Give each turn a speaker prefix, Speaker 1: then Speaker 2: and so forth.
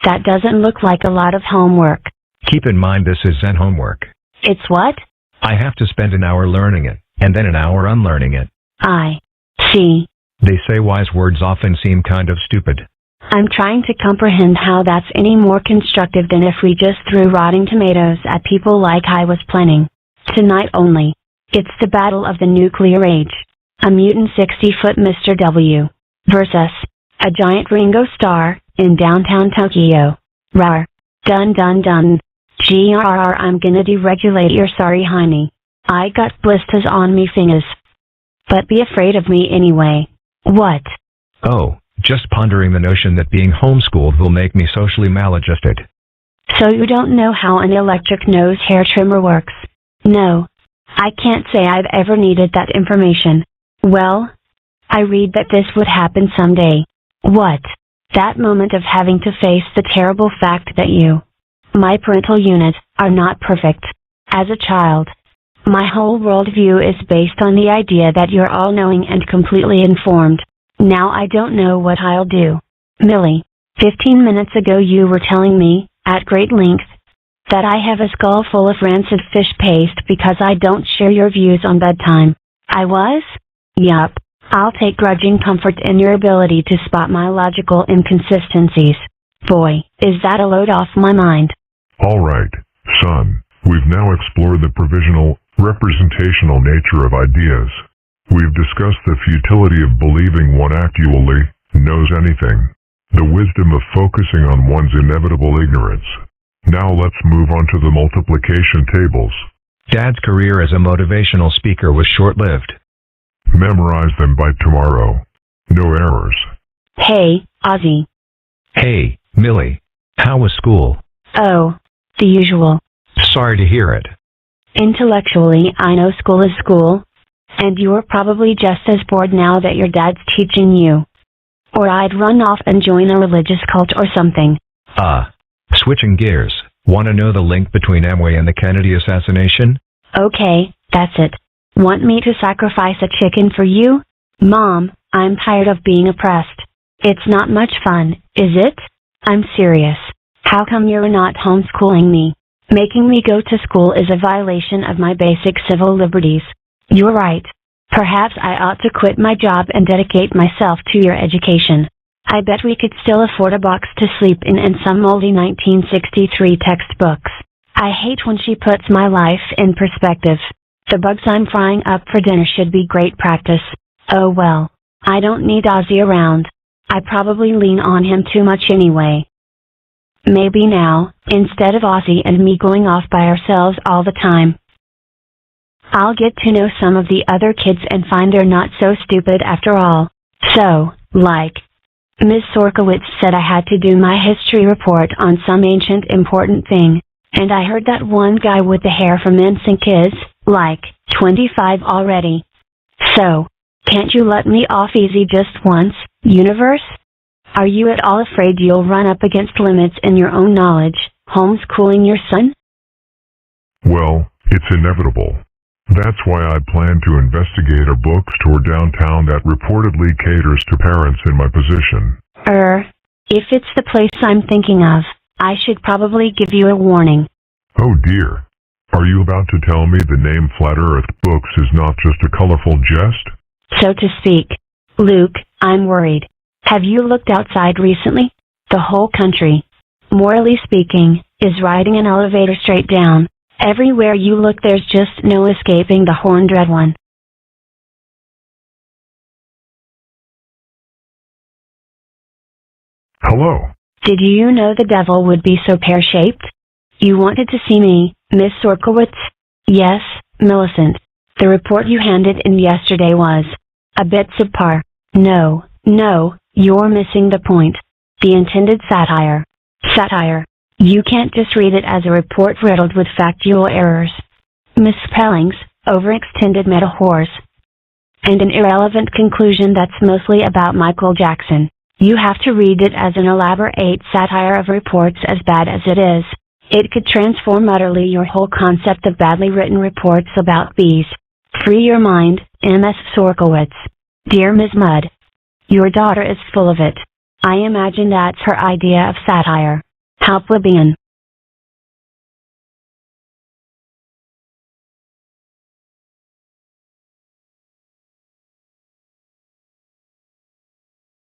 Speaker 1: That doesn't look like a lot of homework.
Speaker 2: Keep in mind this is Zen homework.
Speaker 1: It's what?
Speaker 2: I have to spend an hour learning it, and then an hour unlearning it.
Speaker 1: I see.
Speaker 2: They say wise words often seem kind of stupid.
Speaker 1: I'm trying to comprehend how that's any more constructive than if we just threw rotting tomatoes at people like I was planning. Tonight only. It's the battle of the nuclear age. A mutant 60-foot Mr. W. versus a giant Ringo Starr in downtown Tokyo. Rawr. Dun dun dun. Grrr, I'm gonna deregulate your sorry hiney. I got blisters on me fingers. But be afraid of me anyway. What?
Speaker 2: Oh, just pondering the notion that being homeschooled will make me socially maladjusted.
Speaker 1: So you don't know how an electric nose hair trimmer works? No. I can't say I've ever needed that information. Well, I read that this would happen someday. What? That moment of having to face the terrible fact that you, my parental unit, are not perfect. As a child, my whole worldview is based on the idea that you're all-knowing and completely informed. Now I don't know what I'll do. Millie, 15 minutes ago you were telling me, at great length, that I have a skull full of rancid fish paste because I don't share your views on bedtime. I was? Yup. I'll take grudging comfort in your ability to spot my logical inconsistencies. Boy, is that a load off my mind.
Speaker 3: All right, son. We've now explored the provisional, representational nature of ideas. We've discussed the futility of believing one actually knows anything, the wisdom of focusing on one's inevitable ignorance. Now let's move on to the multiplication tables.
Speaker 2: Dad's career as a motivational speaker was short-lived.
Speaker 3: Memorize them by tomorrow. No errors.
Speaker 1: Hey, Ozy.
Speaker 2: Hey, Millie. How was school?
Speaker 1: Oh, the usual.
Speaker 2: Sorry to hear it.
Speaker 1: Intellectually, I know school is school, and you're probably just as bored now that your dad's teaching you. Or I'd run off and join a religious cult or something.
Speaker 2: Switching gears. Want to know the link between Amway and the Kennedy assassination?
Speaker 1: Okay, that's it. Want me to sacrifice a chicken for you? Mom, I'm tired of being oppressed. It's not much fun, is it? I'm serious. How come you're not homeschooling me? Making me go to school is a violation of my basic civil liberties. You're right. Perhaps I ought to quit my job and dedicate myself to your education. I bet we could still afford a box to sleep in and some moldy 1963 textbooks. I hate when she puts my life in perspective. The bugs I'm frying up for dinner should be great practice. Oh well. I don't need Ozy around. I probably lean on him too much anyway. Maybe now, instead of Ozy and me going off by ourselves all the time, I'll get to know some of the other kids and find they're not so stupid after all. So, like, Ms. Sorkowitz said I had to do my history report on some ancient important thing, and I heard that one guy with the hair from NSYNC is, like, 25 already. So, can't you let me off easy just once, universe? Are you at all afraid you'll run up against limits in your own knowledge, homeschooling your son?
Speaker 3: Well, it's inevitable. That's why I plan to investigate a bookstore downtown that reportedly caters to parents in my position.
Speaker 1: If it's the place I'm thinking of, I should probably give you a warning.
Speaker 3: Oh dear. Are you about to tell me the name Flat Earth Books is not just a colorful jest?
Speaker 1: So to speak. Luke, I'm worried. Have you looked outside recently? The whole country, morally speaking, is riding an elevator straight down. Everywhere you look there's just no escaping the horned red one.
Speaker 3: Hello.
Speaker 1: Did you know the devil would be so pear-shaped? You wanted to see me, Miss Sorkowitz? Yes, Millicent. The report you handed in yesterday was a bit subpar. No, you're missing the point. The intended satire. Satire. You can't just read it as a report riddled with factual errors, misspellings, overextended metaphors, and an irrelevant conclusion that's mostly about Michael Jackson. You have to read it as an elaborate satire of reports as bad as it is. It could transform utterly your whole concept of badly written reports about bees. Free your mind, M.S. Sorkowitz. Dear Ms. Mudd. Your daughter is full of it. I imagine that's her idea of satire. How plebeian.